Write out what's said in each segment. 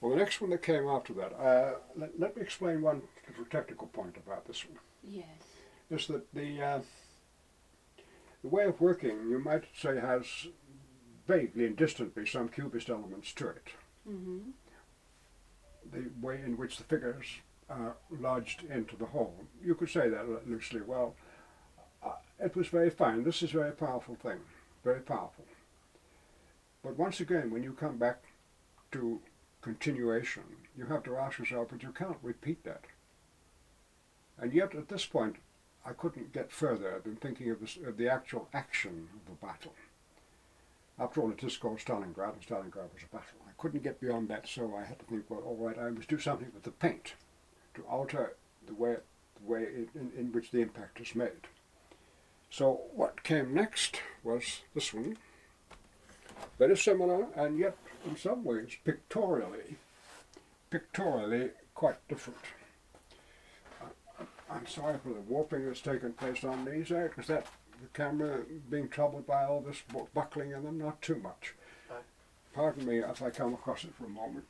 Well, the next one that came after that, let me explain one little technical point about this one. Yes. Is that the way of working, you might say, has vaguely and distantly some cubist elements to it. Mm-hmm. The way in which the figures are lodged into the whole. You could say that loosely. Well, it was very fine. This is a very powerful thing. Very powerful. But once again, when you come back to continuation, you have to ask yourself, but you can't repeat that. And yet, at this point, I couldn't get further than thinking of the actual action of the battle. After all, it is called Stalingrad, and Stalingrad was a battle. I couldn't get beyond that, so I had to think, well, all right, I must do something with the paint to alter the way in which the impact is made. So what came next was this one, very similar, and yet in some ways pictorially quite different. I'm sorry for the warping that's taken place on these, Eric. Is that the camera being troubled by all this buckling in them? Not too much. Pardon me if I come across it for a moment.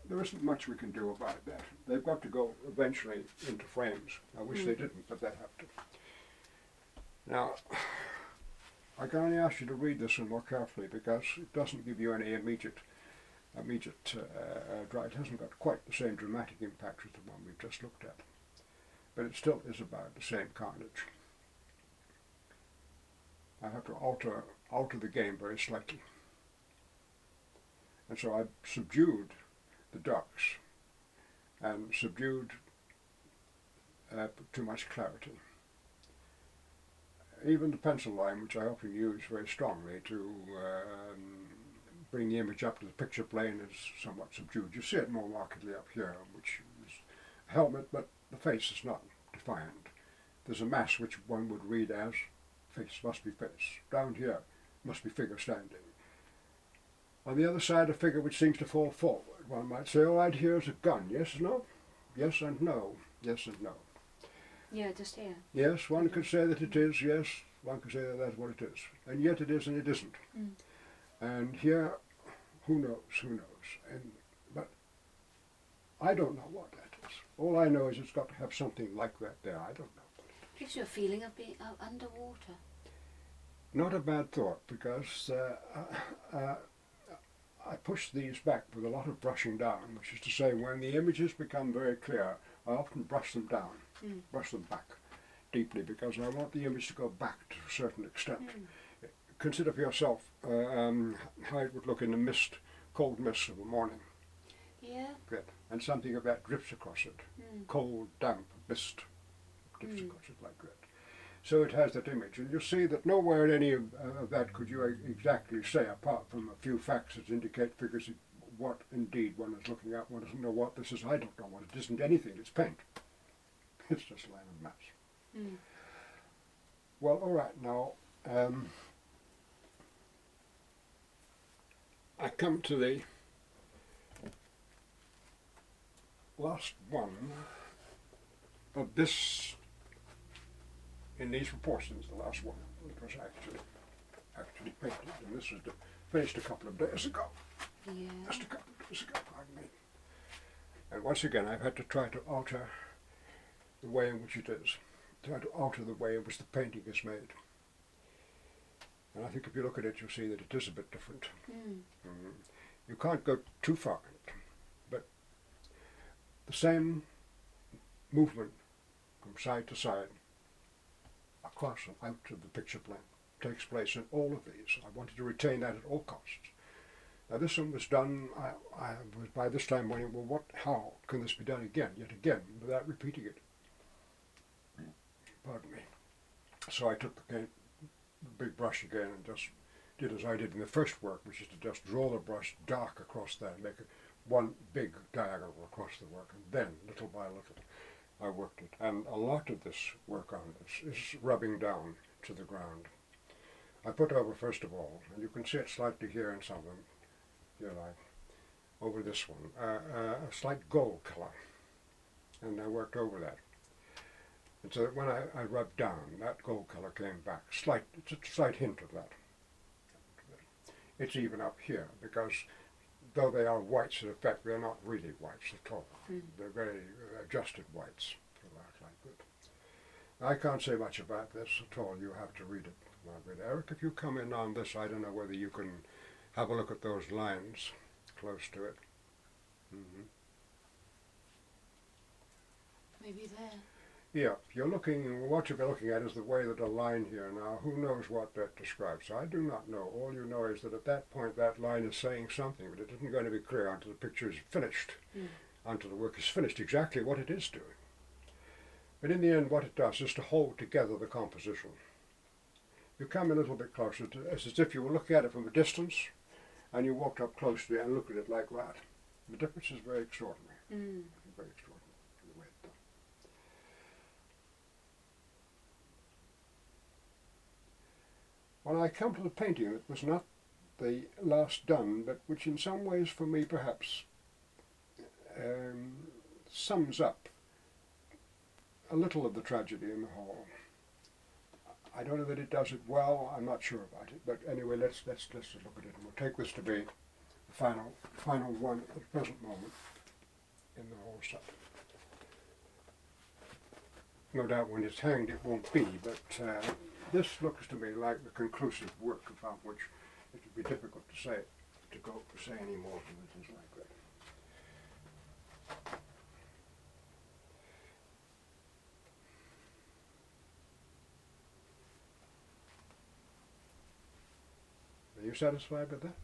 There isn't much we can do about that. They've got to go eventually into frames. I wish they didn't, but they have to. Now, I can only ask you to read this one more carefully because it doesn't give you any immediate it hasn't got quite the same dramatic impact as the one we've just looked at. But it still is about the same carnage. I have to alter the game very slightly. And so I subdued the ducks and subdued too much clarity. Even the pencil line, which I often use very strongly to bring the image up to the picture plane, is somewhat subdued. You see it more markedly up here, which is a helmet, but the face is not defined. There's a mass which one would read as face, must be face. Down here must be figure standing. On the other side, a figure which seems to fall forward. One might say, all right, here's a gun. Yes, no? Yes and no. Yes and no. Yeah, just here. Yes, one could say that it is, yes. One could say that that's what it is. And yet it is and it isn't. Mm. And here, who knows? But I don't know what that is. All I know is it's got to have something like that there. I don't know. Gives you a feeling of being underwater. Not a bad thought, because I push these back with a lot of brushing down, which is to say, when the images become very clear, I often brush them down, brush them back deeply, because I want the image to go back to a certain extent. Consider for yourself how it would look in the mist, cold mist of the morning. Yeah. Good. And something of that drips across it. Cold, damp mist drips across it like that. So it has that image. And you'll see that nowhere in any of that could you exactly say, apart from a few facts that indicate figures what indeed one is looking at. One doesn't know what this is. I don't know what it isn't anything. It's paint. It's just line and mass. Well, all right. Now, I come to the last one of this, in these proportions, the last one. It was actually painted, and this was finished a couple of days ago. Yeah. Just a couple of days ago, pardon me. And once again, I've had to try to alter the way in which it is, try to alter the way in which the painting is made. And I think if you look at it, you'll see that it is a bit different. You can't go too far in it, but the same movement from side to side, across and out of the picture plane, takes place in all of these. I wanted to retain that at all costs. Now this one was done, I was by this time wondering, well, how can this be done again, yet again, without repeating it? Pardon me. So I took the big brush again and just did as I did in the first work, which is to just draw the brush dark across there and make it one big diagonal across the work, and then, little by little, I worked it. And a lot of this work on this is rubbing down to the ground. I put over, first of all, and you can see it slightly here in some of them, here over this one, a slight gold color, and I worked over that. And so that when I rubbed down, that gold color came back. It's a slight hint of that. It's even up here, because though they are whites in effect, they're not really whites at all. Mm. They're very adjusted whites, like that. I can't say much about this at all. You have to read it, Margaret. Eric, if you come in on this, I don't know whether you can have a look at those lines close to it. Mm-hmm. Maybe there. Yeah, you're looking, what you'll be looking at is the way that a line here now, who knows what that describes? I do not know. All you know is that at that point that line is saying something, but it isn't going to be clear until the picture is finished, until the work is finished, exactly what it is doing. But in the end, what it does is to hold together the composition. You come a little bit closer, as if you were looking at it from a distance, and you walked up close to it and looked at it like that. The difference is very extraordinary. Very extraordinary. The way it's done. When I come to the painting that was not the last done, but which in some ways for me perhaps sums up a little of the tragedy in the whole. I don't know that it does it well, I'm not sure about it, but anyway, let's look at it, and we'll take this to be the final one at the present moment in the whole set. No doubt when it's hanged it won't be, but this looks to me like the conclusive work about which it would be difficult to say any more than it is like that. Are you satisfied with that?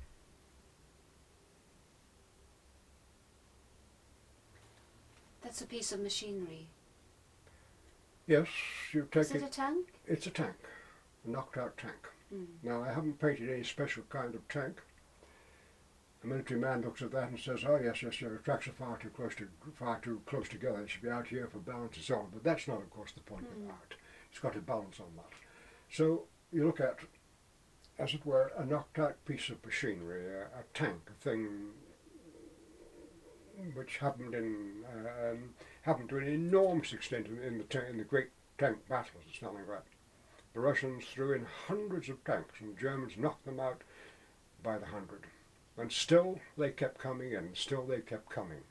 That's a piece of machinery. Yes, you take Is it a tank? It's a tank, a knocked out tank. Now I haven't painted any special kind of tank. A military man looks at that and says, "Oh yes, your tracks are far too close together. They should be out here for balance and so on." But that's not, of course, the point of art. It's got to balance on that. So you look at, as it were, a knocked out piece of machinery, a tank, a thing which happened to an enormous extent in the great tank battles at Stalingrad. The Russians threw in hundreds of tanks, and the Germans knocked them out by the hundred. And still they kept coming in, still they kept coming.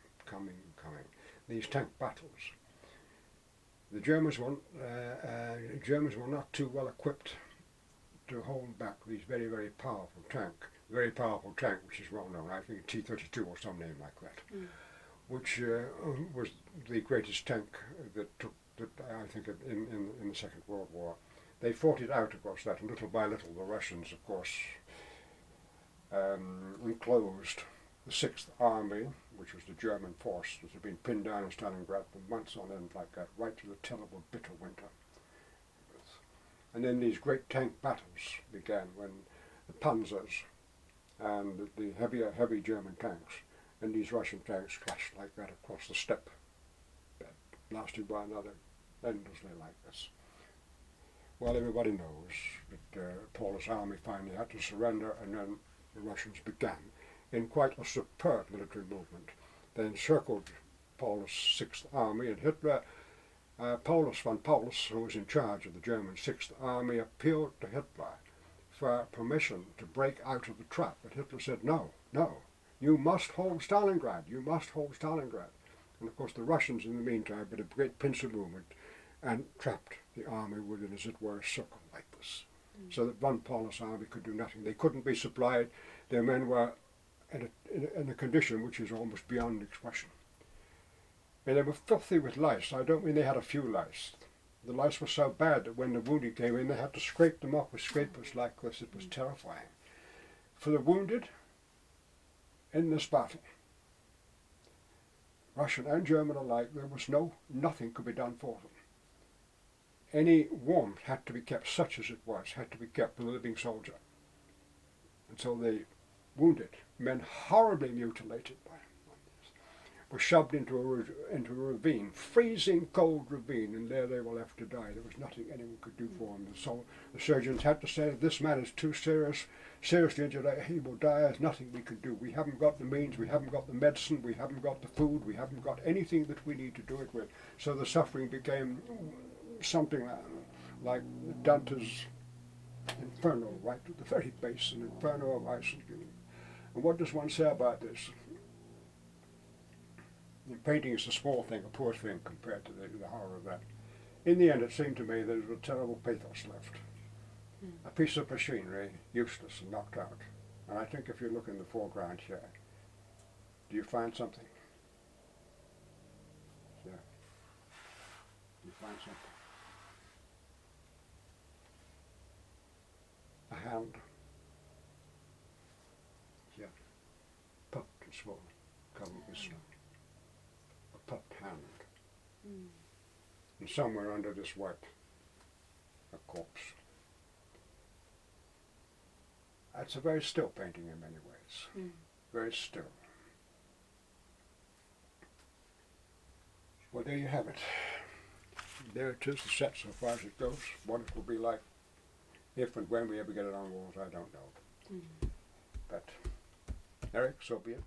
These tank battles. The Germans were not too well equipped to hold back these very, very powerful tank, which is well known, I think T-32 or some name like that, which was the greatest tank that I think in the Second World War. They fought it out, of course, that, and little by little the Russians, of course, enclosed the Sixth Army, which was the German force that had been pinned down in Stalingrad for months on end like that, right through the terrible bitter winter. And then these great tank battles began when the Panzers and the heavy German tanks and these Russian tanks clashed like that across the steppe, blasted by another endlessly like this. Well, everybody knows that Paulus' army finally had to surrender, and then the Russians began, in quite a superb military movement. They encircled Paulus' Sixth Army, and Hitler, Paulus, who was in charge of the German Sixth Army, appealed to Hitler for permission to break out of the trap. But Hitler said, no, you must hold Stalingrad, And of course the Russians in the meantime did a great pincer movement and trapped the army within, as it were, a circle like this. So that von Paulus' army could do nothing. They couldn't be supplied. Their men were in a condition which is almost beyond expression. And they were filthy with lice. I don't mean they had a few lice. The lice were so bad that when the wounded came in, they had to scrape them off with scrapers like this. It was terrifying. For the wounded in this battle, Russian and German alike, there was nothing could be done for them. Any warmth had to be kept, such as it was, had to be kept for the living soldier. And so the wounded, men horribly mutilated by this, were shoved into a ravine, freezing cold ravine, and there they were left to die. There was nothing anyone could do for them. So the surgeons had to say, this man is too seriously injured, he will die, there's nothing we can do. We haven't got the means, we haven't got the medicine, we haven't got the food, we haven't got anything that we need to do it with. So the suffering became something like Dante's Inferno, right at the very base, an inferno of ice and And what does one say about this? Painting is a small thing, a poor thing compared to the horror of that. In the end, it seemed to me there was a terrible pathos left. A piece of machinery, useless and knocked out. And I think if you look in the foreground here, do you find something? Yeah. You find something. A hand. Yeah. Puffed and swollen, covered with snow. A puffed hand. And somewhere under this white, a corpse. It's a very still painting in many ways. Very still. Well, there you have it. There it is, the set so far as it goes. What it will be like, if and when we ever get it on walls, I don't know. But, Eric, so be it.